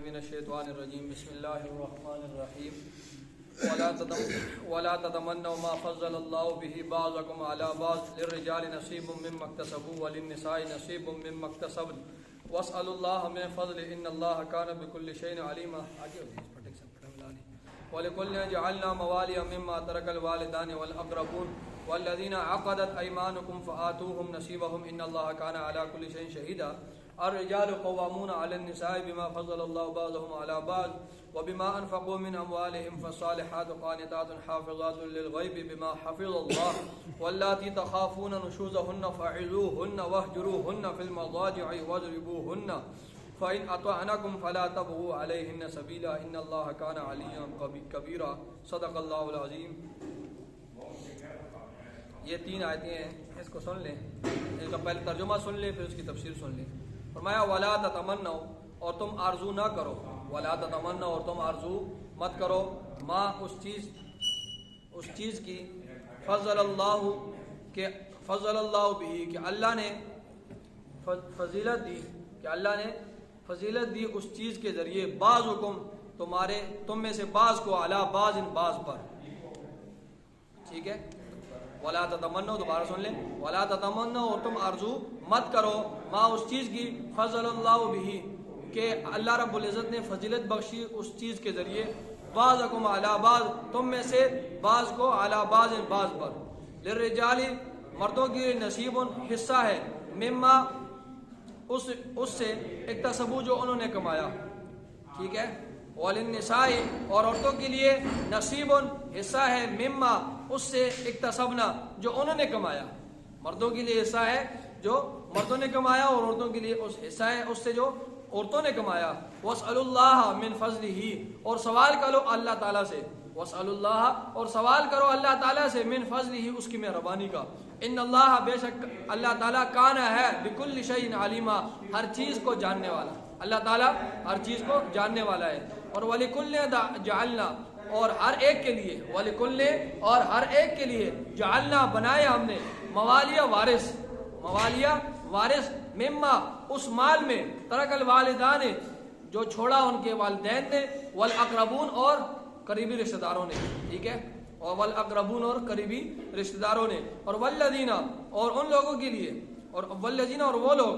من الشیطان الرجیم بسم اللہ الرحمن الرحیم ولا تتمنوا ما فضل اللہ به بعضکم علی بعض للرجال نصیب مما اکتسبوا وللنساء نصیب مما اکتسبن واسألوا اللہ من فضل ان اللہ کان بكل شیء علیما. ولكل جعلنا موالي مما ترك الوالدان والأقربون والذين عقدت أيمانكم فآتوهم نصيبهم إن الله كان على كل شيء شهيدا. الرجال قوامون على النساء بما فضل الله بعضهم على بعض وبما أنفقوا من أموالهم فالصالحات قانتات حافظات للغيب بما حفظ الله واللاتي تخافون نشوزهن فعظوهن واهجروهن في المضاجع واضربوهن فإن أطعنكم فلا تبغوا عليهن سبيلا إن الله كان عليا كبيرا. صدق الله العظيم. یہ 3 آیتیں ہیں, اس کو سن لیں, اس کا پہلے ترجمہ سن لیں پھر اس کی تفسیر سن لیں. فرمایا ولا تتمنوا, اور تم آرزو نہ کرو, ولا تتمنوا, اور تم آرزو مت کرو, ما اس چیز کی فضل اللہ کہ فضل اللہ بھی, کہ اللہ نے فضیلت دی, کہ اللہ نے فضیلت دی اس چیز کے ذریعے بعضکم تم میں سے بعض کو علی بعض بعض پر. ٹھیک ہے, ولا تتمنوا, دوبارہ سن لیں, ولا تتمنوا, اور تم آرزو مت کرو, ما اس چیز کی فضل اللہ بھی, کہ اللہ رب العزت نے فضیلت بخشی اس چیز کے ذریعے بعضکم علی بعض, تم میں سے بعض کو علی بعض بعض پر. للرجال, مردوں کی نصیب حصہ ہے, مما اس سے اکتسبو جو انہوں نے کمایا. ٹھیک ہے, وللنساء, اور عورتوں کے لیے نصیب حصہ ہے, مما اس سے اکتسبنا جو انہوں نے کمایا. مردوں کے لیے حصہ ہے جو مردوں نے کمایا, اور عورتوں کے لیے اس حصہ ہے اس سے جو عورتوں نے کمایا. واسألوا اللہ من فضلہ, اور سوال کرو اللہ تعالیٰ سے, واسألوا اللہ, اور سوال کرو اللہ تعالیٰ سے, من فضلہ, اس کی مہربانی کا. ان اللہ, بے شک اللہ تعالیٰ, کانا ہے, بکل شیء علیما, ہر چیز کو جاننے والا. اللہ تعالیٰ ہر چیز کو جاننے والا ہے. اور ولکل جعلنا, اور ہر ایک کے لیے, ولکل, اور ہر ایک کے لیے, جعلنا, بنایا ہم نے, موالیہ وارث, موالیہ وارث, مما اس مال میں, ترک الوالدان, جو چھوڑا ان کے والدین نے, والاقربون, اور قریبی رشتہ داروں نے. ٹھیک ہے, اور والاقربون, اور قریبی رشتہ داروں نے. اور والذین, اور ان لوگوں کے لیے, اور والذین, اور وہ لوگ,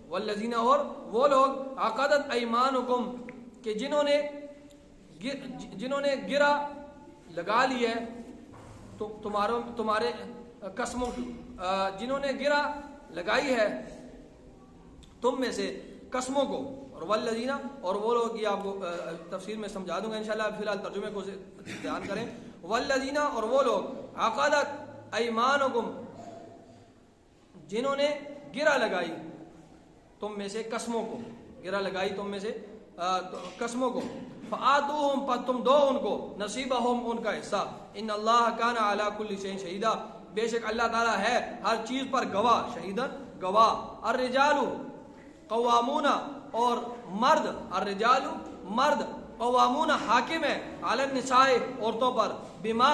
والذین, اور وہ لوگ, عقدت ایمانکم, کہ جنہوں نے گرا لگا لی ہے تمہارے قسموں, جنہوں نے گرا لگائی ہے تم میں سے قسموں کو. اور والذین, اور وہ لوگ, یہ آپ کو تفسیر میں سمجھا دوں گا انشاءاللہ, فی الحال ترجمے کو دھیان کریں. والذین, اور وہ لوگ, عقدت ایمانکم, جنہوں نے گرا لگائی تم میں سے قسموں کو, گرا لگائی تم میں سے قسموں کو, فآتوہم, پر تم دو ان کو, نصیبہم, ان کا حصہ. ان اللہ کان علی کل شیء شہیدا, بے شک اللہ تعالیٰ ہے ہر چیز پر گواہ, شہیدن, گواہ. الرجال قوامون, اور مرد, الرجال, مرد, قوامون, حاکم ہے, علی النساء, عورتوں پر, بما,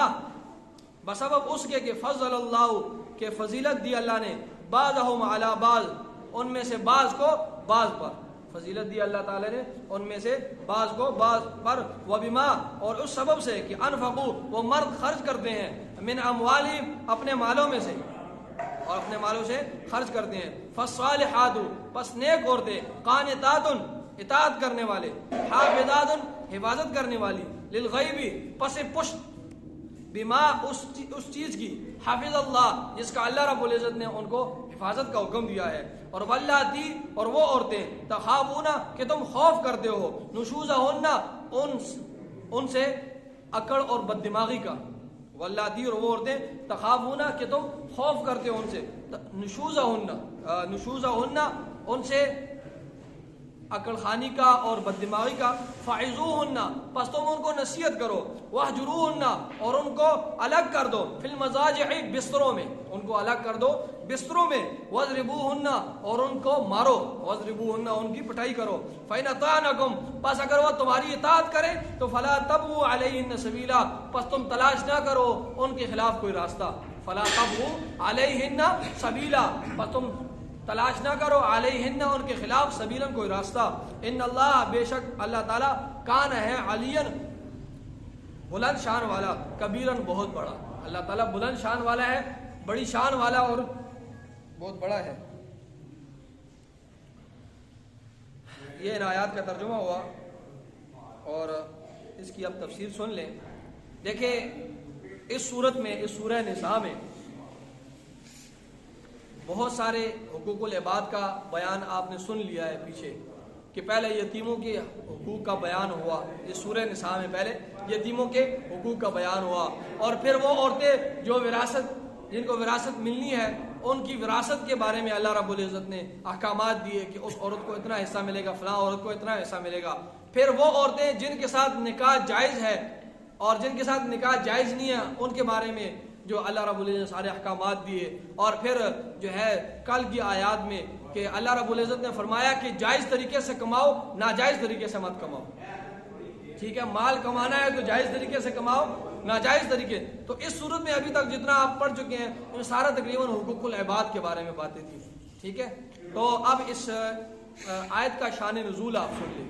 بسبب اس کے, کہ فضل اللہ, کہ فضیلت دی اللہ نے, بعضہم علی بعض, ان میں سے بعض کو بعض پر, فضیلت دی اللہ تعالی نے ان میں سے بعض کو بعض پر. وبما, اور اس سبب سے, کہ انفقوا, وہ مرد خرچ کرتے ہیں, من اموالہم, اپنے مالوں میں سے, اور اپنے مالوں سے خرچ کرتے ہیں. فالصالحات, پس نیک عورتیں, قانتات, اطاعت کرنے والے, حافظات, حفاظت کرنے والی, للغیب, پس پشت, بما, اس چیز کی, حافظ اللہ, جس کا اللہ رب العزت نے ان کو حفاظت کا حکم دیا ہے. اور واللاتی, اور وہ عورتیں, تخافون, کہ تم خوف کرتے ہو, نشوزہن, ان سے اکڑ اور بد دماغی کا. واللاتی, اور وہ عورتیں, تخافون, کہ تم خوف کرتے ہو ان سے, نشوزہن, ان سے عقل خانی کا اور بد دماغی کا. فعظوہن, پس تم ان کو نصیحت کرو, واہجروہن, اور ان کو الگ کر دو, فی المضاجع, بستروں میں, ان کو الگ کر دو بستروں میں. واضربوہن, اور ان کو مارو, واضربوہن, ان کی پٹائی کرو. فإن أطعنکم, پس اگر وہ تمہاری اطاعت کرے تو فلا تبغوا علیہن سبیلا, پس تم تلاش نہ کرو ان کے خلاف کوئی راستہ. فلا تبغوا علیہن سبیلا, پس تم تلاش نہ کرو علیہن ان کے خلاف سبیلاً کوئی راستہ، ان اللہ بے شک اللہ تعالیٰ کان ہے علیاً بلند شان والا، کبیراً بہت بڑا، اللہ تعالیٰ بلند شان والا ہے، بڑی شان والا اور بہت بڑا ہے۔ یہ ان آیات کا ترجمہ ہوا اور اس کی اب تفسیر سن لیں۔ دیکھیں اس صورت میں، اس سورہ نساء میں بہت سارے حقوق العباد کا بیان آپ نے سن لیا ہے پیچھے، کہ پہلے یتیموں کے حقوق کا بیان ہوا، اس سورہ نساء میں پہلے یتیموں کے حقوق کا بیان ہوا، اور پھر وہ عورتیں جو وراثت، جن کو وراثت ملنی ہے، ان کی وراثت کے بارے میں اللہ رب العزت نے احکامات دیے کہ اس عورت کو اتنا حصہ ملے گا، فلاں عورت کو اتنا حصہ ملے گا۔ پھر وہ عورتیں جن کے ساتھ نکاح جائز ہے اور جن کے ساتھ نکاح جائز نہیں ہے، ان کے بارے میں جو اللہ رب العزت نے سارے احکامات دیے، اور پھر جو ہے کل کی آیات میں کہ اللہ رب العزت نے فرمایا کہ جائز طریقے سے کماؤ، ناجائز طریقے سے مت کماؤ، ٹھیک ہے، مال کمانا ہے تو جائز طریقے سے کماؤ، ناجائز طریقے۔ تو اس صورت میں ابھی تک جتنا آپ پڑھ چکے ہیں ان سارا تقریباً حقوق العباد کے بارے میں باتیں تھیں، ٹھیک ہے۔ تو اب اس آیت کا شان نزول آپ سن لیں،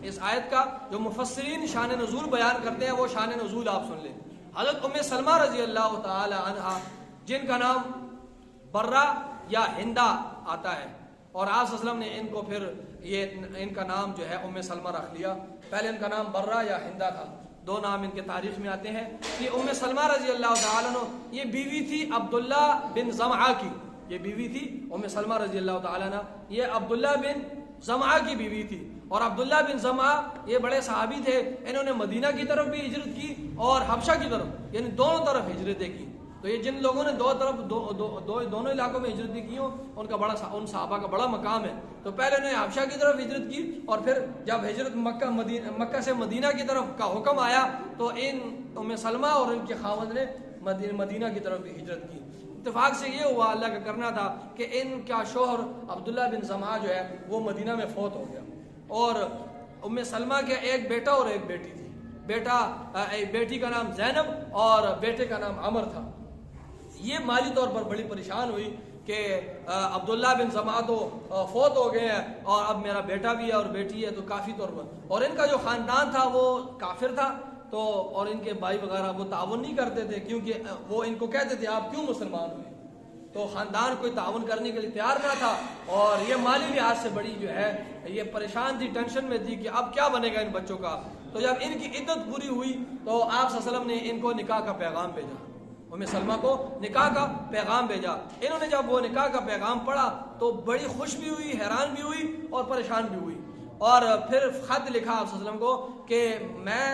اس آیت کا جو مفسرین شان نزول بیان کرتے ہیں وہ شان نزول آپ سن لیں۔ حضرت ام سلمہ رضی اللہ تعالی عنہا، جن کا نام برہ یا ہندا آتا ہے، اور آپ صلی اللہ علیہ وسلم نے ان کو پھر ان کا نام جو ہے ام سلمہ رکھ لیا، پہلے ان کا نام برہ یا ہندا تھا، دو نام ان کے تاریخ میں آتے ہیں۔ یہ ام سلمہ رضی اللہ تعالیٰ عنہ یہ بیوی تھی عبداللہ بن زمعہ کی، یہ بیوی تھی ام سلمہ رضی اللہ تعالیٰ عنہ، یہ عبداللہ بن زمعہ کی بیوی تھی، اور عبداللہ بن زمعہ یہ بڑے صحابی تھے، انہوں نے مدینہ کی طرف بھی ہجرت کی اور حبشہ کی طرف، یعنی دونوں طرف ہجرتیں کی۔ تو یہ جن لوگوں نے دونوں علاقوں میں ہجرت کی ہوں، ان صحابہ کا بڑا مقام ہے۔ تو پہلے انہوں نے حبشہ کی طرف ہجرت کی، اور پھر جب ہجرت مکہ سے مدینہ کی طرف کا حکم آیا تو ان ام سلمہ اور ان کے خاوند نے مدینہ کی طرف بھی ہجرت کی۔ اتفاق سے یہ ہوا، اللہ کا کرنا تھا کہ ان کا شوہر عبداللہ بن زمعہ جو ہے وہ مدینہ میں فوت ہو گیا، اور ام سلمہ کے ایک بیٹا اور ایک بیٹی تھی، بیٹی کا نام زینب اور بیٹے کا نام عمر تھا۔ یہ مالی طور پر بڑی پریشان ہوئی کہ عبداللہ بن زمعہ تو فوت ہو گئے ہیں اور اب میرا بیٹا بھی ہے اور بیٹی ہے، تو کافی طور پر، اور ان کا جو خاندان تھا وہ کافر تھا، تو اور ان کے بھائی وغیرہ وہ تعاون نہیں کرتے تھے، کیونکہ وہ ان کو کہتے تھے آپ کیوں مسلمان ہوئے، تو خاندان کوئی تعاون کرنے کے لیے تیار نہ تھا، اور یہ مالی لحاظ سے بڑی جو ہے یہ پریشان تھی، ٹینشن میں تھی کہ اب کیا بنے گا ان بچوں کا۔ تو جب ان کی عدت پوری ہوئی تو آپ صلی اللہ علیہ وسلم نے ان کو نکاح کا پیغام بھیجا، ام سلمہ کو نکاح کا پیغام بھیجا۔ انہوں نے جب وہ نکاح کا پیغام پڑھا تو بڑی خوش بھی ہوئی، حیران بھی ہوئی اور پریشان بھی ہوئی، اور پھر خط لکھا آپ صلی اللہ علیہ وسلم کو کہ میں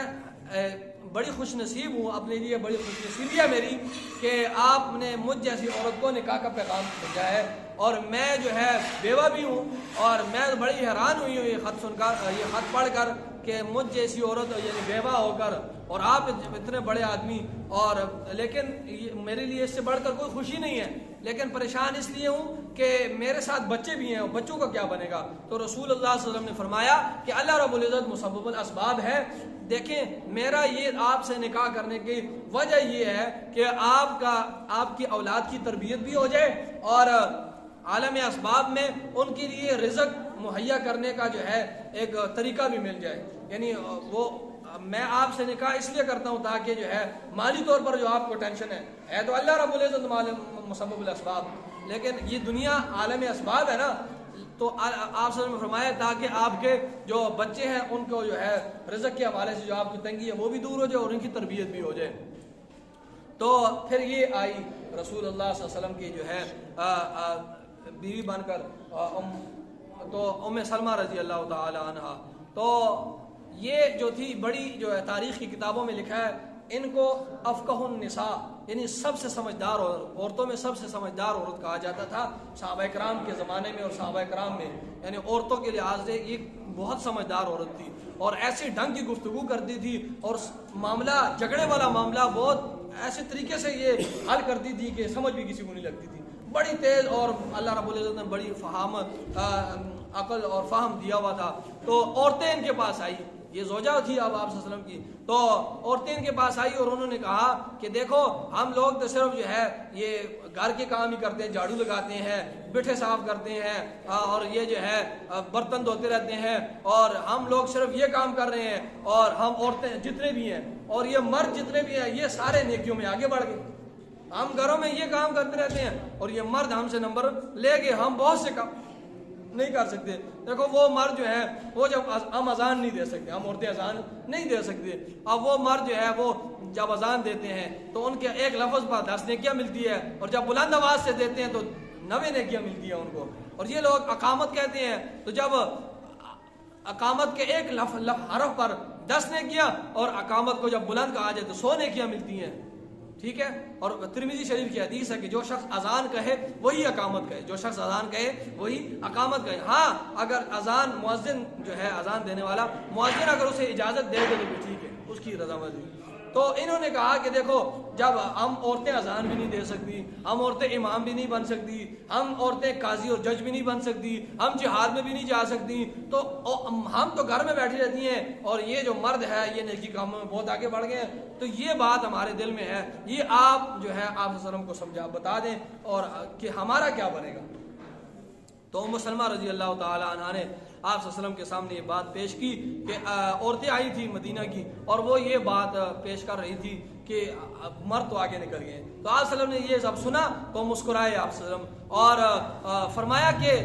بڑی خوش نصیب ہوں، اپنے لیے بڑی خوش نصیبی ہے میری کہ آپ نے مجھ جیسی عورت کو نکاح کا پیغام بھیجا ہے، اور میں جو ہے بیوہ بھی ہوں، اور میں بڑی حیران ہوئی ہوں یہ خط سن کر، یہ خط پڑھ کر کہ مجھ جیسی عورت یعنی بیوہ ہو کر، اور آپ اتنے بڑے آدمی، اور لیکن میرے لیے اس سے بڑھ کر کوئی خوشی نہیں ہے، لیکن پریشان اس لیے ہوں کہ میرے ساتھ بچے بھی ہیں، اور بچوں کا کیا بنے گا۔ تو رسول اللہ صلی اللہ علیہ وسلم نے فرمایا کہ اللہ رب العزت مسبب الاسباب ہے، دیکھیں میرا یہ آپ سے نکاح کرنے کی وجہ یہ ہے کہ آپ کی اولاد کی تربیت بھی ہو جائے، اور عالم اسباب میں ان کے لیے رزق مہیا کرنے کا جو ہے ایک طریقہ بھی مل جائے، یعنی وہ میں آپ سے نکاح اس لیے کرتا ہوں تاکہ جو ہے مالی طور پر جو آپ کو ٹینشن ہے تو اللہ رب العزت مسبب الاسباب، لیکن یہ دنیا عالم اسباب ہے نا، تو آپ سے فرمایا تاکہ آپ کے جو بچے ہیں ان کو جو ہے رزق کے حوالے سے جو آپ کی تنگی ہے وہ بھی دور ہو جائے اور ان کی تربیت بھی ہو جائے۔ تو پھر یہ آئی رسول اللہ صلی اللہ علیہ وسلم کی جو ہے بیوی بن کر تو ام سلمہ رضی اللہ تعالی عنہ، تو یہ جو تھی بڑی جو ہے تاریخ کی کتابوں میں لکھا ہے ان کو افقہ النساء، یعنی سب سے سمجھدار عورتوں میں سب سے سمجھدار عورت کہا جاتا تھا صحابہ کرام کے زمانے میں، اور صحابہ کرام میں یعنی عورتوں کے لحاظ سے یہ بہت سمجھدار عورت تھی، اور ایسے ڈھنگ کی گفتگو کرتی تھی، اور معاملہ جھگڑے والا معاملہ بہت ایسے طریقے سے یہ حل کرتی تھی کہ سمجھ بھی کسی کو نہیں لگتی تھی، بڑی تیز، اور اللہ رب العزت نے بڑی فہامت عقل اور فہم دیا ہوا تھا۔ تو عورتیں ان کے پاس آئی یہ زوجہ تھی اب آپ صلی اللہ علیہ وسلم کی. تو عورتیں ان کے پاس آئی اور انہوں نے کہا کہ دیکھو ہم لوگ تو صرف جو ہے یہ گھر کے کام ہی کرتے ہیں, جھاڑو لگاتے ہیں, بٹھے صاف کرتے ہیں اور یہ جو ہے برتن دھوتے رہتے ہیں, اور ہم لوگ صرف یہ کام کر رہے ہیں, اور ہم عورتیں جتنے بھی ہیں اور یہ مرد جتنے بھی ہیں یہ سارے نیکیوں میں آگے بڑھ گئے. ہم گھروں میں یہ کام کرتے رہتے ہیں اور یہ مرد ہم سے نمبر لے گئے, ہم بہت سے کام نہیں کر سکتے. دیکھو وہ مرد جو ہے وہ جب ہم اذان نہیں دے سکتے, ہم عورتیں اذان نہیں دے سکتے, اب وہ مرد جو ہے وہ جب اذان دیتے ہیں تو ان کے ایک لفظ پر 10 نیکیاں ملتی ہے, اور جب بلند آواز سے دیتے ہیں تو 90 نیکیاں ملتی ہیں ان کو. اور یہ لوگ اقامت کہتے ہیں, تو جب اقامت کے ایک حرف پر 10 نیکیاں, اور اقامت کو جب بلند کہا جائے تو 100 نیکیاں ملتی ہیں. ٹھیک ہے. اور ترمذی شریف کی حدیث ہے کہ جو شخص اذان کہے وہی اقامت کہے, جو شخص اذان کہے وہی اقامت کہے. ہاں اگر اذان مؤذن جو ہے اذان دینے والا مؤذن اگر اسے اجازت دے دے تو ٹھیک ہے, اس کی رضامندی. تو انہوں نے کہا کہ دیکھو جب ہم عورتیں اذان بھی نہیں دے سکتی, ہم عورتیں امام بھی نہیں بن سکتی, ہم عورتیں قاضی اور جج بھی نہیں بن سکتی, ہم جہاد میں بھی نہیں جا سکتی, تو ہم تو گھر میں بیٹھی رہتی ہیں, اور یہ جو مرد ہے یہ نیکی کاموں میں بہت آگے بڑھ گئے ہیں. تو یہ بات ہمارے دل میں ہے, یہ آپ جو ہے آپ صلی اللہ علیہ وسلم کو سمجھا بتا دیں اور کہ ہمارا کیا بنے گا. تو ام سلمہ رضی اللہ تعالی عنہا نے آپ صلی اللہ علیہ وسلم کے سامنے یہ بات پیش کی کہ عورتیں آئی تھی مدینہ کی, اور وہ یہ بات پیش کر رہی تھی کہ مرد تو آگے نکل گئے. تو آپ صلی اللہ علیہ وسلم نے یہ سب سنا تو مسکرائے آپ صلی اللہ علیہ وسلم, اور فرمایا کہ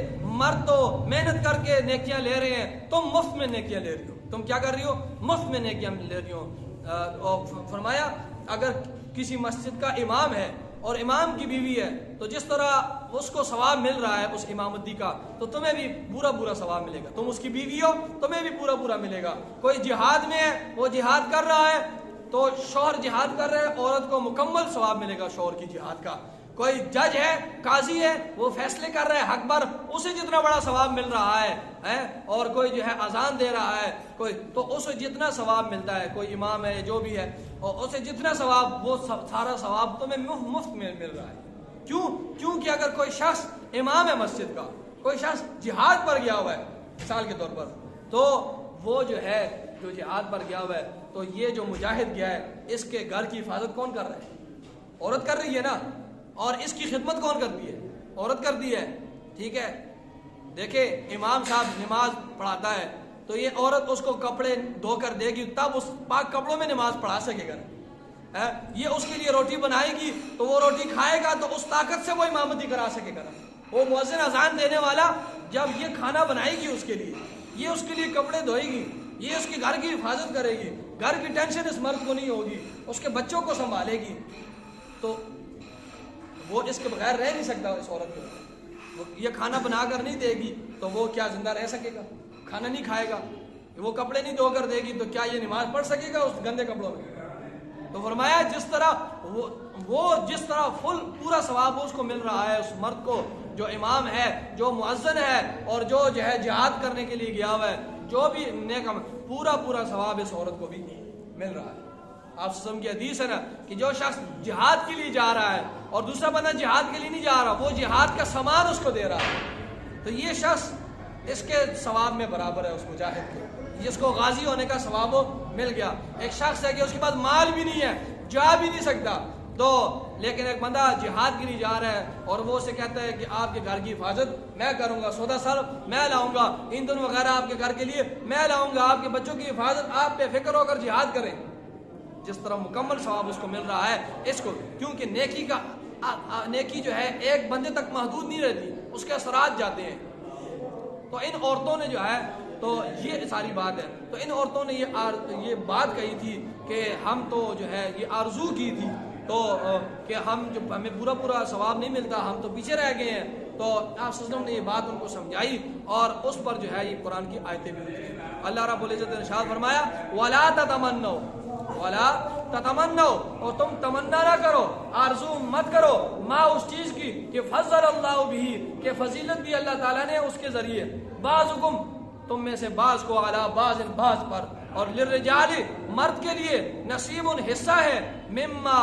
مرد تو محنت کر کے نیکیاں لے رہے ہیں, تم مفت میں نیکیاں لے رہی ہو. تم کیا کر رہی ہو؟ مفت میں نیکیاں لے رہی ہو. اور فرمایا اگر کسی مسجد کا امام ہے اور امام کی بیوی ہے تو جس طرح اس کو ثواب مل رہا ہے اس امامتی کا, تو تمہیں بھی پورا ثواب ملے گا. تم اس کی بیوی ہو, تمہیں بھی پورا ملے گا. کوئی جہاد میں ہے, وہ جہاد کر رہا ہے تو شوہر جہاد کر رہے ہیں, عورت کو مکمل ثواب ملے گا شوہر کی جہاد کا. کوئی جج ہے, قاضی ہے, وہ فیصلے کر رہا ہے حق پر, اسے جتنا بڑا ثواب مل رہا ہے, اور کوئی جو ہے اذان دے رہا ہے کوئی, تو اسے جتنا ثواب ملتا ہے, کوئی امام ہے جو بھی ہے, اور اسے جتنا ثواب, وہ سارا ثواب تمہیں مفت میں مل رہا ہے. کیونکہ اگر کوئی شخص امام ہے مسجد کا, کوئی شخص جہاد پر گیا ہوا ہے مثال کے طور پر, تو وہ جو ہے جو جہاد پر گیا ہوا ہے, تو یہ جو مجاہد گیا ہے اس کے گھر کی حفاظت کون کر رہا ہے؟ عورت کر رہی ہے نا. اور اس کی خدمت کون کرتی ہے؟ عورت کرتی ہے. ٹھیک ہے. دیکھیں امام صاحب نماز پڑھاتا ہے تو یہ عورت اس کو کپڑے دھو کر دے گی, تب اس پاک کپڑوں میں نماز پڑھا سکے گا. یہ اس کے لیے روٹی بنائے گی تو وہ روٹی کھائے گا, تو اس طاقت سے وہ امامتی کرا سکے گا. وہ مؤذن اذان دینے والا جب یہ کھانا بنائے گی اس کے لیے, یہ اس کے لیے کپڑے دھوئے گی, یہ اس کے گھر کی حفاظت کرے گی, گھر کی ٹینشن اس مرد کو نہیں ہوگی, اس کے بچوں کو سنبھالے گی, تو وہ اس کے بغیر رہ نہیں سکتا. اس عورت کو یہ کھانا بنا کر نہیں دے گی تو وہ کیا زندہ رہ سکے گا؟ کھانا نہیں کھائے گا. وہ کپڑے نہیں دھو کر دے گی تو کیا یہ نماز پڑھ سکے گا اس گندے کپڑوں میں؟ تو فرمایا جس طرح وہ جس طرح پورا ثواب اس کو مل رہا ہے, اس مرد کو جو امام ہے, جو مؤذن ہے, اور جو ہے جہاد کرنے کے لیے گیا ہوا ہے, جو بھی نیک پورا ثواب اس عورت کو بھی مل رہا ہے. آپ سسم کی حدیث ہے نا کہ جو شخص جہاد کے لیے جا رہا ہے اور دوسرا بندہ جہاد کے لیے نہیں جا رہا, وہ جہاد کا سامان اس کو دے رہا ہے, تو یہ شخص اس کے ثواب میں برابر ہے اس مجاہد کے, جس کو غازی ہونے کا ثواب مل گیا. ایک شخص ہے کہ اس کے پاس مال بھی نہیں ہے, جا بھی نہیں سکتا, تو لیکن ایک بندہ جہاد کے لیے جا رہا ہے اور وہ اسے کہتا ہے کہ آپ کے گھر کی حفاظت میں کروں گا, سودا سر میں لاؤں گا, ایندھن وغیرہ آپ کے گھر کے لیے میں لاؤں گا, آپ کے بچوں کی حفاظت آپ بے فکر ہو کر جہاد کریں. جس طرح مکمل ثواب اس کو مل رہا ہے اس کو, کیونکہ نیکی جو ہے ایک بندے تک محدود نہیں رہتی, اس کے اثرات جاتے ہیں. تو ان عورتوں نے جو ہے تو یہ ساری بات ہے, تو ان عورتوں نے یہ بات کہی تھی کہ ہم تو جو ہے یہ آرزو کی تھی تو کہ ہمیں پورا ثواب نہیں ملتا, ہم تو پیچھے رہ گئے ہیں. تو آپ صلی اللہ علیہ وسلم نے یہ بات ان کو سمجھائی اور اس پر جو ہے یہ قرآن کی آیتیں بھی اتری. اللہ رب العزت نے ارشاد فرمایا وَلَا تَتَمَنَّوْا, اور تم تمنا نہ کرو, آرزو مت کرو, ما اس چیز کی کہ فضل اللہ بھی, کہ فضیلت دی اللہ تعالیٰ نے اس کے ذریعے, بعضکم تم میں سے بعض کو علی بعض پر, اور للرجال مرد کے لیے نصیب حصہ ہے, مما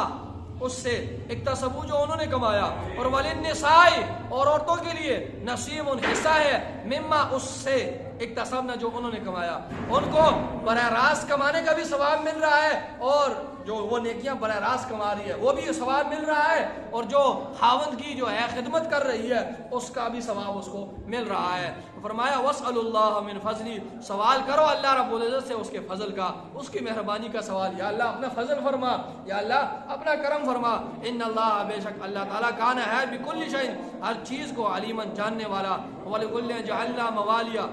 اس سے اکتسبو جو انہوں نے کمایا، اور وللنساء اور عورتوں کے لیے نصیب حصہ ہے، مما اس سے اکتسبنا جو انہوں نے کمایا، ان کو براہ راست کمانے کا بھی ثواب مل رہا ہے، اور جو وہ نیکیاں براہ راست کما رہی ہے وہ بھی ثواب مل رہا ہے، اور جو خاوند کی جو ہے خدمت کر رہی ہے اس کا بھی ثواب اس کو مل رہا ہے۔ فرمایا واسألوا اللہ من فضلی، سوال کرو اللہ رب العزت سے اس کے فضل کا، اس کی مہربانی کا سوال، یا اللہ اپنا فضل فرما، یا اللہ اپنا کرم فرما۔ ان اللہ، بے شک اللہ تعالیٰ کان ہے بکل شیء، ہر چیز کو علیماً جاننے والا، ولکل جعلنا موالیا،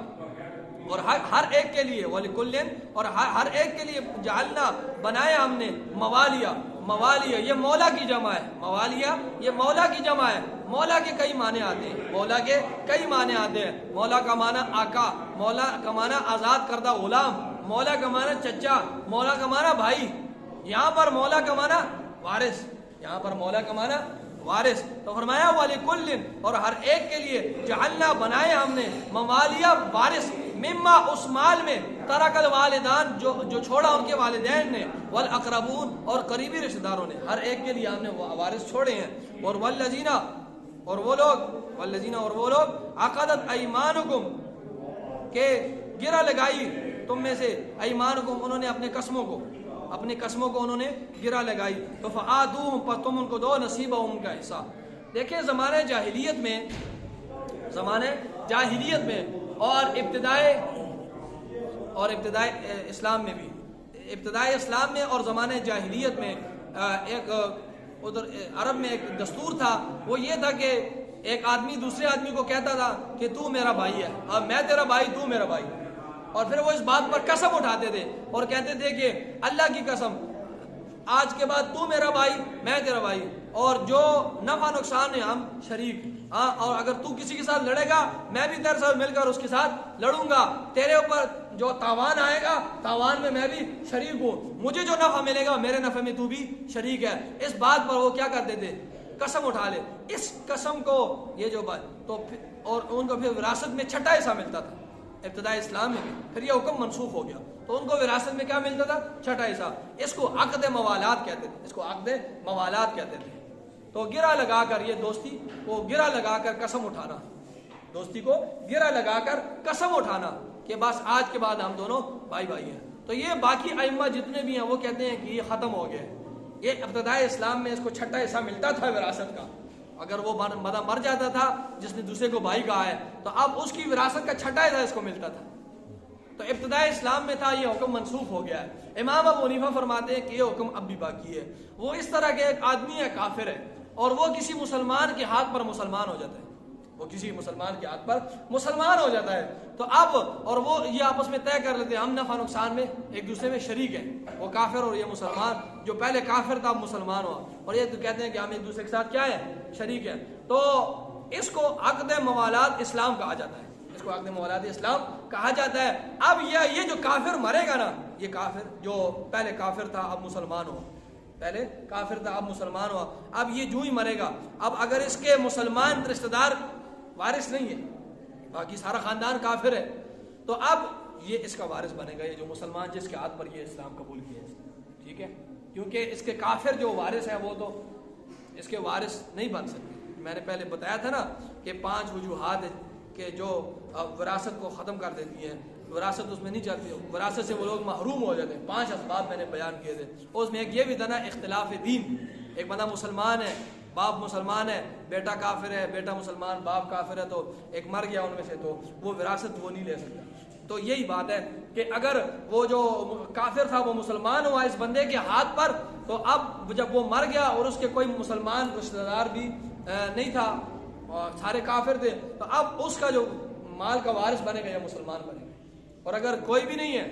اور ہر ایک کے لیے، ولکل اور ہر ایک کے لیے جعلنا بنایا ہم نے، موالیا، موالیا یہ مولا کی جمع ہے، موالیا یہ مولا کی جمع ہے، مولا کے کئی معنی آتے ہیں، مولا کے کئی معنی آتے ہیں، مولا کا معنی آقا، مولا کا معنی آزاد کردہ غلام، مولا کا معنی چچا، مولا کا معنی بھائی، یہاں پر مولا کا معنی وارث، یہاں پر مولا کا معنی وارث۔ تو فرمایا وَلِكُلٍ اور ہر ایک کے لیے جعلنا بنائے ہم نے، موالیہ وارث، مما اس مال میں ترک الوالدان جو چھوڑا ان کے والدین نے، والاقربون اور قریبی رشتہ داروں نے، ہر ایک کے لیے ہم نے وارث چھوڑے ہیں، اور والذین اور وہ لوگ عقدت ایمانکم کہ گرہ لگائی تم میں سے، ایمانکم انہوں نے اپنے قسموں کو انہوں نے گرہ لگائی، تو فآتوہم پر تم ان کو دو نصیبہم ان کا حصہ۔ دیکھیں زمانے جاہلیت میں اور ابتدائی اسلام میں بھی، ابتدائی اسلام میں اور زمانے جاہلیت میں ایک ادھر عرب میں ایک دستور تھا، وہ یہ تھا کہ ایک آدمی دوسرے آدمی کو کہتا تھا کہ تو میرا بھائی ہے، اب میں تیرا بھائی تو میرا بھائی، اور پھر وہ اس بات پر قسم اٹھاتے تھے اور کہتے تھے کہ اللہ کی قسم آج کے بعد تو میرا بھائی میں تیرا بھائی، اور جو نفع نقصان ہے ہم شریک، اور اگر تو کسی کے ساتھ لڑے گا میں بھی تیرے ساتھ مل کر اس کے ساتھ لڑوں گا، تیرے اوپر جو تاوان آئے گا تاوان میں میں بھی شریک ہوں، مجھے جو نفع ملے گا میرے نفع میں تو بھی شریک ہے۔ اس بات پر وہ کیا کرتے تھے، قسم اٹھا لے، اس قسم کو یہ جو بات تو اور ان کو پھر وراثت میں چھٹا حصہ ملتا تھا ابتدائی اسلام میں بھی، پھر یہ حکم منسوخ ہو گیا تو ان کو وراثت میں کیا ملتا تھا، چھٹا حصہ، اس کو عقد موالات کہتے تھے، اس کو عقد موالات کہتے تھے۔ تو گرہ لگا کر یہ دوستی کو گرہ لگا کر قسم اٹھانا، دوستی کو گرہ لگا کر قسم اٹھانا کہ بس آج کے بعد ہم دونوں بھائی بھائی ہیں، تو یہ باقی ائمہ جتنے بھی ہیں وہ کہتے ہیں کہ یہ ختم ہو گیا۔ یہ ابتدائی اسلام میں اس کو چھٹا حصہ ملتا تھا وراثت کا، اگر وہ مر جاتا تھا جس نے دوسرے کو بھائی کہا ہے تو اب اس کی وراثت کا چھٹا حصہ اس کو ملتا تھا، تو ابتدائی اسلام میں تھا، یہ حکم منسوخ ہو گیا ہے۔ امام ابو حنیفہ فرماتے ہیں کہ یہ حکم اب بھی باقی ہے۔ وہ اس طرح کے ایک آدمی ہے کافر ہے اور وہ کسی مسلمان کے ہاتھ پر مسلمان ہو جاتا ہے، وہ کسی مسلمان کے ہاتھ پر مسلمان ہو جاتا ہے، تو اب اور وہ یہ آپس میں طے کر لیتے ہیں ہم نفع نقصان میں ایک دوسرے میں شریک ہیں، وہ کافر اور یہ مسلمان، جو پہلے کافر تھا اب مسلمان ہوا، اور یہ تو کہتے ہیں کہ ہم ایک دوسرے کے ساتھ کیا ہے، شریک ہیں، تو اس کو عقد موالات اسلام کہا جاتا ہے، اس کو عقد موالات اسلام کہا جاتا ہے۔ اب یہ جو کافر مرے گا نا، یہ کافر جو پہلے کافر تھا اب مسلمان ہوا، پہلے کافر تھا اب مسلمان ہوا، اب یہ جو ہی مرے گا، اب اگر اس کے مسلمان رشتہ دار وارث نہیں ہے، باقی سارا خاندان کافر ہے، تو اب یہ اس کا وارث بنے گا، یہ جو مسلمان جس کے ہاتھ پر یہ اسلام قبول کیا ہے، ٹھیک ہے، کیونکہ اس کے کافر جو وارث ہیں وہ تو اس کے وارث نہیں بن سکتے۔ میں نے پہلے بتایا تھا نا کہ 5 وجوہات کہ جو وراثت کو ختم کر دیتی ہیں، وراثت اس میں نہیں چلتی، وراثت سے وہ لوگ محروم ہو جاتے ہیں، 5 اسباب میں نے بیان کیے تھے، اس میں ایک یہ بھی تھا نا اختلاف دین، ایک بندہ مسلمان ہے، باپ مسلمان ہے، بیٹا کافر ہے، بیٹا مسلمان باپ کافر ہے، تو ایک مر گیا ان میں سے تو وہ وراثت وہ نہیں لے سکتا۔ تو یہی بات ہے کہ اگر وہ جو کافر تھا وہ مسلمان ہوا اس بندے کے ہاتھ پر، تو اب جب وہ مر گیا اور اس کے کوئی مسلمان رشتہ دار بھی نہیں تھا اور سارے کافر تھے، تو اب اس کا جو مال کا وارث بنے گا یا مسلمان بنے گا، اور اگر کوئی بھی نہیں ہے،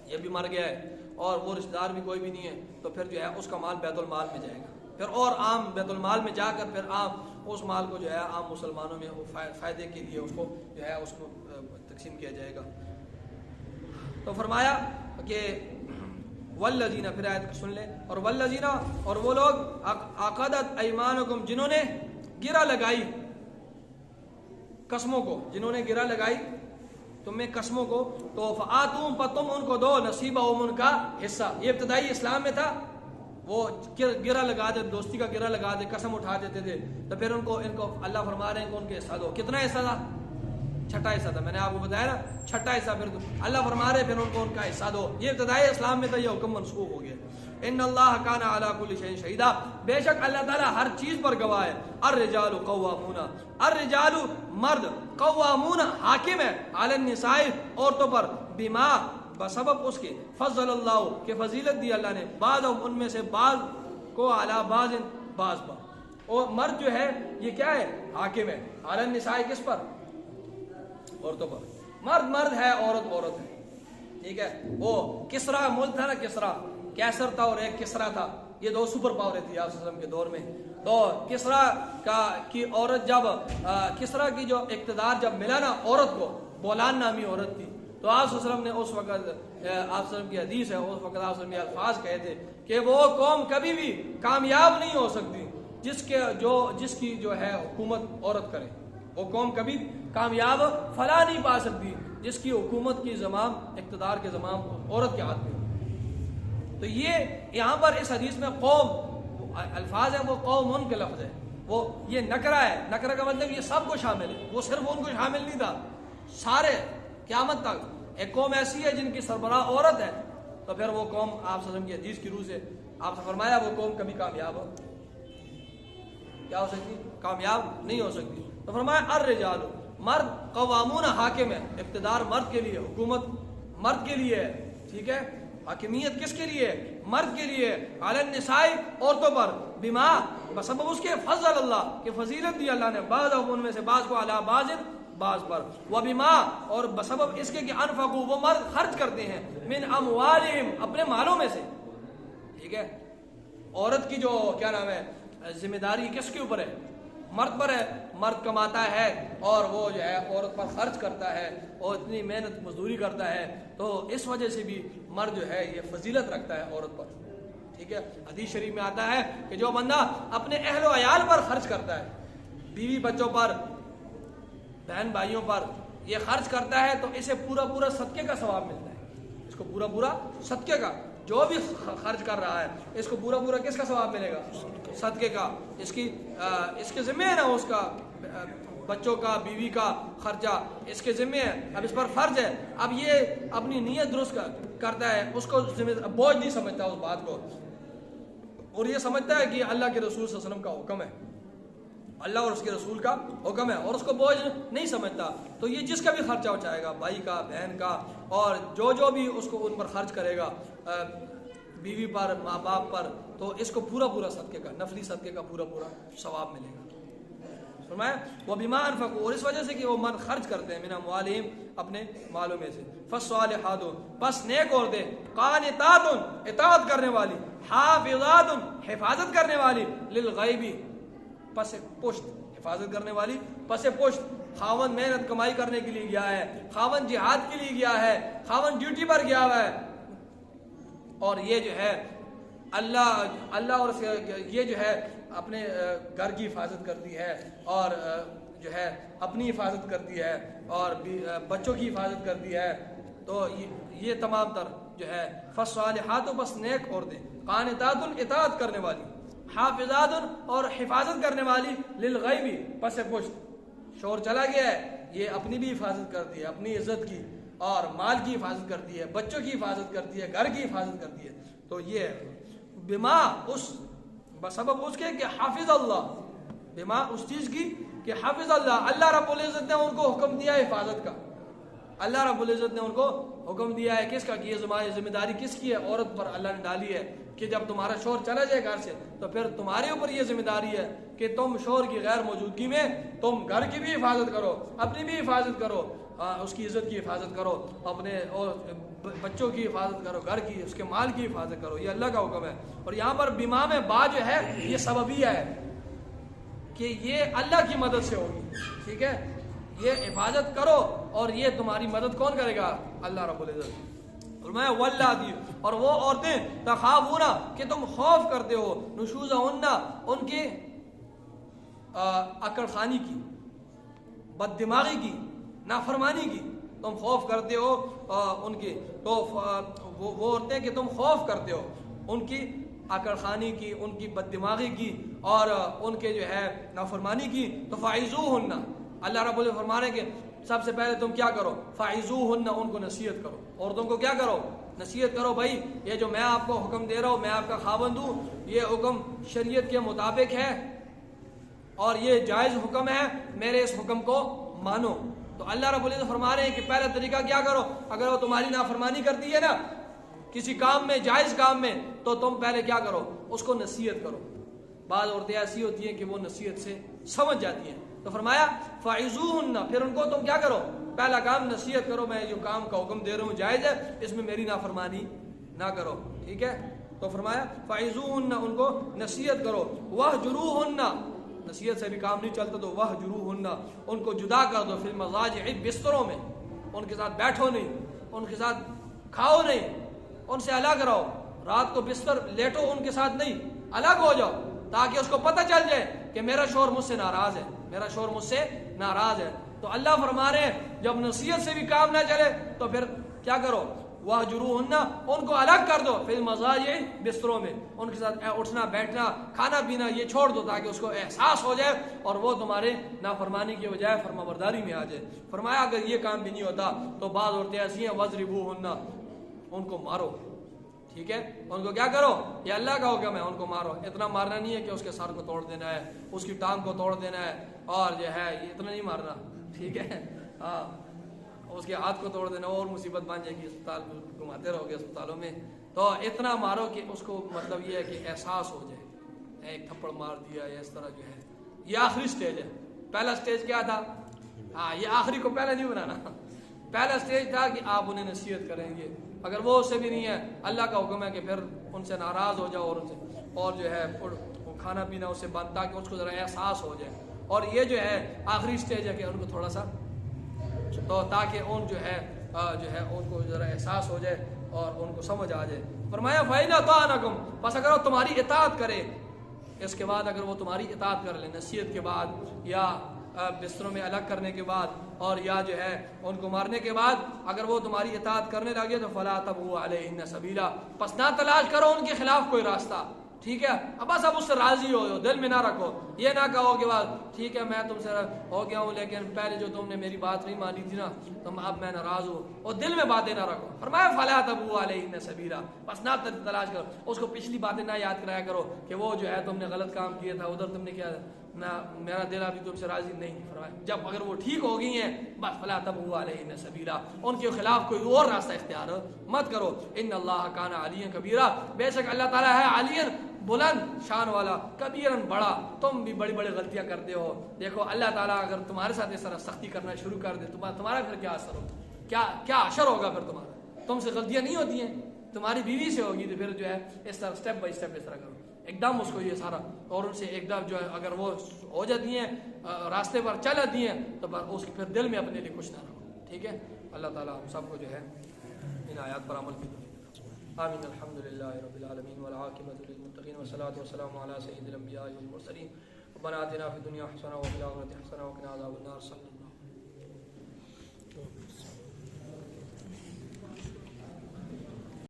یہ بھی مر گیا ہے اور وہ رشتہ دار بھی کوئی بھی نہیں ہے، تو پھر جو ہے اس کا مال بیت المال میں جائے گا، پھر اور عام بیت المال میں جا کر پھر عام اس مال کو جو ہے عام مسلمانوں میں فائدے کے لیے اس کو جو ہے اس کو تقسیم کیا جائے گا۔ تو فرمایا کہ والذین، پھر آیت سن لیں، اور والذین اور وہ لوگ عقدت ایمانکم جنہوں نے گرہ لگائی قسموں کو، جنہوں نے گرہ لگائی تم میں قسموں کو، تو فآتوہم پر تم ان کو دو نصیبہم ان کا حصہ۔ یہ ابتدائی اسلام میں تھا، وہ گرہ لگا دے، دوستی کا گرہ لگا دے، قسم اٹھا دیتے تھے، تو پھر ان کو اللہ فرما رہے ہیں کہ ان کے حصہ دو. کتنا حصہ تھا؟ چھٹا حصہ تھا. میں نے آپ کو بتایا نا، چھٹا حصہ. پھر اللہ فرما رہے پھر ان کو ان کا حصہ دو. یہ ابتدائی اسلام میں تھا، یہ حکم منسوخ ہو گیا. ان اللہ کان علی کل شیء شہیدا، بے شک اللہ تعالیٰ ہر چیز پر گواہ ہے. الرجال قوامون، الرجال مرد، قوامون حاکم ہے، علی النساء عورتوں پر، بما بسبب اس کے، فضل اللہ کہ فضیلت دی اللہ نے، بعض ان میں سے بعض کو علی بعض بعض پر. اور مرد جو ہے یہ کیا ہے؟ حاکم ہے. علی النساء کس پر؟ عورتوں پر. مرد مرد ہے، عورت عورت ہے. ٹھیک ہے. وہ کسرا ملک تھا نا، کسرا کیسر تھا اور ایک کسرا تھا. یہ دو سپر پاور تھی آپ صلی اللہ علیہ وسلم کے دور میں. تو کسرا کی عورت جب کسرا کی جو اقتدار جب ملا نا عورت کو، بولان نامی عورت تھی، تو آپ صلی اللہ علیہ وسلم نے اس وقت، آپ صلی اللہ علیہ وسلم کی حدیث ہے، اس وقت آپ صلی اللہ علیہ وسلم یہ الفاظ کہے تھے کہ وہ قوم کبھی بھی کامیاب نہیں ہو سکتی جس کی جو ہے حکومت عورت کرے. وہ قوم کبھی کامیاب فلاح نہیں پا سکتی جس کی حکومت کی زمام، اقتدار کے زمام عورت کے ہاتھ میں. تو یہ یہاں پر اس حدیث میں قوم الفاظ ہیں، وہ قوم ان کے لفظ ہے. وہ یہ نکرہ ہے. نکرہ کا مطلب یہ سب کو شامل ہے. وہ صرف ان کو شامل نہیں تھا، سارے قیامت تک ایک قوم ایسی ہے جن کی سربراہ عورت ہے. تو پھر وہ قوم آپ صلی اللہ علیہ وسلم کی حدیث کی روح سے آپ سے فرمایا وہ قوم کبھی کامیاب کیا ہو سکتی؟ کامیاب نہیں ہو سکتی. تو فرمایا الرجال مرد، قوامون حاکم ہے، اقتدار مرد کے لیے، حکومت مرد کے لیے ہے. ٹھیک ہے. حاکمیت کس کے لیے؟ مرد کے لیے. علی النساء عورتوں پر، بما بسبب اس کے، فضل اللہ کہ فضیلت دی اللہ نے، بعض ان میں سے بعض کو، علی بعض بعض پر، وبما اور بسبب اس کے کہ انفقوا وہ مرد خرچ کرتے ہیں، من اموالہم اپنے مالوں میں سے. ٹھیک ہے. عورت کی جو کیا نام ہے ذمہ داری کس کے اوپر ہے؟ مرد پر ہے. مرد کماتا ہے اور وہ جو ہے عورت پر خرچ کرتا ہے اور اتنی محنت مزدوری کرتا ہے. تو اس وجہ سے بھی مرد جو ہے یہ فضیلت رکھتا ہے عورت پر. ٹھیک ہے. حدیث شریف میں آتا ہے کہ جو بندہ اپنے اہل و عیال پر خرچ کرتا ہے، بیوی بچوں پر، بہن بھائیوں پر یہ خرچ کرتا ہے، تو اسے پورا پورا صدقے کا ثواب ملتا ہے. اس کو پورا پورا صدقے کا، جو بھی خرچ کر رہا ہے اس کو پورا پورا کس کا ثواب ملے گا؟ صدقے کا. اس کے ذمہ ہے نا، اس کا بچوں کا، بیوی کا خرچہ اس کے ذمہ ہے. اب اس پر فرض ہے. اب یہ اپنی نیت درست کرتا ہے، اس کو بوجھ نہیں سمجھتا اس بات کو، اور یہ سمجھتا ہے کہ اللہ کے رسول صلی اللہ علیہ وسلم کا حکم ہے، اللہ اور اس کے رسول کا حکم ہے، اور اس کو بوجھ نہیں سمجھتا. تو یہ جس کا بھی خرچہ اٹھائے گا، بھائی کا، بہن کا، اور جو بھی اس کو ان پر خرچ کرے گا، بیوی پر، ماں باپ پر، تو اس کو پورا پورا صدقے کا، نفلی صدقے کا پورا پورا ثواب ملے گا. فرمایا وہ بما انفقوا، اور اس وجہ سے کہ وہ من خرچ کرتے ہیں، من اموالہم اپنے مالوں میں سے. فالصالحات بس نیک عورتیں، قانتات اطاعت کرنے والی، حافظات حفاظت کرنے والی، للغیب پس پشت، حفاظت کرنے والی پس پشت. خاون محنت کمائی کرنے کے لیے گیا ہے، خاون جہاد کے لیے گیا ہے، خاون ڈیوٹی پر گیا ہوا ہے، اور یہ جو ہے اللہ اور یہ جو ہے اپنے گھر کی حفاظت کرتی ہے، اور جو ہے اپنی حفاظت کرتی ہے، اور بچوں کی حفاظت کرتی ہے. تو یہ تمام تر جو ہے فالصالحات بس نیک عورتیں، قانتات اطاعت کرنے والی، حافظات اور حفاظت کرنے والی، للغیبی پس پشت. شور چلا گیا ہے، یہ اپنی بھی حفاظت کرتی ہے، اپنی عزت کی اور مال کی حفاظت کرتی ہے، بچوں کی حفاظت کرتی ہے، گھر کی حفاظت کرتی ہے. تو یہ بما اس بسبب اس کے کہ حافظ اللہ، بما اس چیز کی کہ حافظ اللہ رب العزت نے ان کو حکم دیا ہے حفاظت کا. اللہ رب العزت نے ان کو حکم دیا ہے کس کا؟ کہ یہ ذمہ داری کس کی ہے؟ عورت پر اللہ نے ڈالی ہے کہ جب تمہارا شوہر چلا جائے گھر سے تو پھر تمہارے اوپر یہ ذمہ داری ہے کہ تم شوہر کی غیر موجودگی میں تم گھر کی بھی حفاظت کرو، اپنی بھی حفاظت کرو، اس کی عزت کی حفاظت کرو، اپنے اور بچوں کی حفاظت کرو، گھر کی، اس کے مال کی حفاظت کرو. یہ اللہ کا حکم ہے. اور یہاں پر بیما میں با جو ہے یہ سببیہ ہے کہ یہ اللہ کی مدد سے ہوگی. ٹھیک ہے. یہ حفاظت کرو اور یہ تمہاری مدد کون کرے گا؟ اللہ رب العزت. فرمایا واللاتí اور وہ عورتیں تخافون کہ تم خوف کرتے ہو، نشوزہن ان کے عقل خانی کی، بد دماغی کی، نافرمانی کی، تم خوف کرتے ہو ان کی. تو وہ عورتیں کہ تم خوف کرتے ہو ان کی آکڑ خانی کی، ان کی بد دماغی کی اور ان کے جو ہے نافرمانی کی تو فعظوہن، اللہ رب العزت فرما رہے ہیں کہ سب سے پہلے تم کیا کرو، فعظوہن، ان کو نصیحت کرو، عورتوں کو کیا کرو، نصیحت کرو. بھائی یہ جو میں آپ کو حکم دے رہا ہوں، میں آپ کا خاوند ہوں، یہ حکم شریعت کے مطابق ہے اور یہ جائز حکم ہے، میرے اس حکم کو مانو. تو اللہ رب العزت فرما رہے ہیں کہ پہلا طریقہ کیا کرو، اگر وہ تمہاری نافرمانی کرتی ہے نا کسی کام میں، جائز کام میں، تو تم پہلے کیا کرو، اس کو نصیحت کرو. بعض عورتیں ایسی ہوتی ہیں کہ وہ نصیحت سے سمجھ جاتی ہیں، تو فرمایا فعظوہن، پھر ان کو تم کیا کرو، پہلا کام نصیحت کرو، میں جو کام کا حکم دے رہا ہوں جائز ہے، اس میں میری نافرمانی نہ کرو. ٹھیک ہے، تو فرمایا فعظوہن، ان کو نصیحت کرو. وہجروہن، نصیحت سے بھی کام نہیں چلتا تو وہجروہن، ان کو جدا کر دو، فی المضاجع، بستروں میں، ان کے ساتھ بیٹھو نہیں، ان کے ساتھ کھاؤ نہیں، ان سے الگ رہو، رات کو بستر لیٹو ان کے ساتھ نہیں، الگ ہو جاؤ، تاکہ اس کو پتہ چل جائے کہ میرا شوہر مجھ سے ناراض ہے، میرا شوہر مجھ سے ناراض ہے. تو اللہ فرما رہے ہیں جب نصیحت سے بھی کام نہ چلے تو پھر کیا کرو، وہجروہن، ان کو الگ کر دو، فی المضاجع، بستروں میں، ان کے ساتھ اٹھنا بیٹھنا کھانا پینا یہ چھوڑ دو، تاکہ اس کو احساس ہو جائے اور وہ تمہارے نافرمانی کی بجائے فرما برداری میں آ جائے. فرمایا اگر یہ کام بھی نہیں ہوتا تو بعض عورتیں ایسی ہیں وضربوہن، ان کو مارو. ٹھیک ہے، ان کو کیا کرو، یہ اللہ کا حکم ہے، ان کو مارو. اتنا مارنا نہیں ہے کہ اس کے سر کو توڑ دینا ہے، اس کی ٹانگ کو توڑ دینا ہے، اور جو ہے یہ اتنا نہیں مارنا. ٹھیک ہے، ہاں، اس کے ہاتھ کو توڑ دینا اور مصیبت بن جائے گی، اسپتال میں گھماتے رہو گے اسپتالوں میں. تو اتنا مارو کہ اس کو مطلب یہ ہے کہ احساس ہو جائے، ایک تھپڑ مار دیا یا اس طرح جو ہے. یہ آخری سٹیج ہے. پہلا سٹیج کیا تھا، ہاں یہ آخری کو پہلے نہیں بنانا. پہلا سٹیج تھا کہ آپ انہیں نصیحت کریں گے، اگر وہ اس سے بھی نہیں ہے، اللہ کا حکم ہے کہ پھر ان سے ناراض ہو جاؤ اور ان سے اور جو ہے کھانا پینا اس سے بند، تاکہ اس کو ذرا احساس ہو جائے. اور یہ جو ہے آخری سٹیج ہے کہ ان کو تھوڑا سا تو تاکہ ان جو ہے ان کو ذرا احساس ہو جائے اور ان کو سمجھ آ جائے. فرمایا فَإِنْ أَطَاعْنَكُمْ، بس اگر وہ تمہاری اطاعت کرے، اس کے بعد اگر وہ تمہاری اطاعت کر لیں، نصیحت کے بعد یا بستروں میں الگ کرنے کے بعد اور یا جو ہے ان کو مارنے کے بعد اگر وہ تمہاری اطاعت کرنے لگے تو فَلَا تَبْغُوا عَلَيْهِنَّ سَبِيلًا، پس نہ تلاش کرو ان کے خلاف کوئی راستہ. ٹھیک ہے، اب بس اب اس سے راضی ہو، دل میں نہ رکھو، یہ نہ کہو کہ بات ٹھیک ہے میں تم سے ہو گیا ہوں، لیکن پہلے جو تم نے میری بات نہیں مانی تھی نا تم اب میں ناراض ہوں، اور دل میں باتیں نہ رکھو. فرمایا فَلَا تَبْغُوا عَلَيْهِنَّ سَبِيلًا، بس نہ تلاش کرو، اس کو پچھلی باتیں نہ یاد کرایا کرو کہ وہ جو ہے تم نے غلط کام کیا تھا، ادھر تم نے کیا نہ، میرا دل ابھی تم سے راضی نہیں. فرمایا جب اگر وہ ٹھیک ہو گئی ہیں بس فَلَا تَبْغُوا عَلَيْهِنَّ سَبِيلًا، ان کے خلاف کوئی اور راستہ اختیار مت کرو. إِنَّ اللَّهَ كَانَ عَلِيًّا كَبِيرًا، بے شک اللہ تعالیٰ ہے عَلِيًّا، بلند شان والا، کبیرن بڑا، تم بھی بڑی بڑی غلطیاں کرتے ہو. دیکھو اللہ تعالیٰ اگر تمہارے ساتھ اس طرح سختی کرنا شروع کر دے تمہارا پھر کیا اثر ہوگا، کیا اشر ہوگا پھر تمہارا. تم سے غلطیاں نہیں ہوتی ہیں، تمہاری بیوی سے ہوگی، تو پھر جو ہے اس طرح سٹیپ بائی سٹیپ اس طرح کرو، ایک دم اس کو یہ سارا، اور ان سے ایک دم جو ہے اگر وہ ہو جاتی ہیں راستے پر چل جاتی ہیں تو اس پھر دل میں اپنے لیے کچھ نہ رکھو. ٹھیک ہے، اللہ تعالیٰ ہم سب کو جو ہے ان آیات پر عمل کی توفیق. آمین. الحمد للہ رب العالمین والعاقبۃ للمتقین والصلاۃ والسلام علی سید الانبیاء والمرسلین. ربنا آتنا فی الدنیا حسنہ وفی الآخرۃ حسنہ وقنا عذاب النار.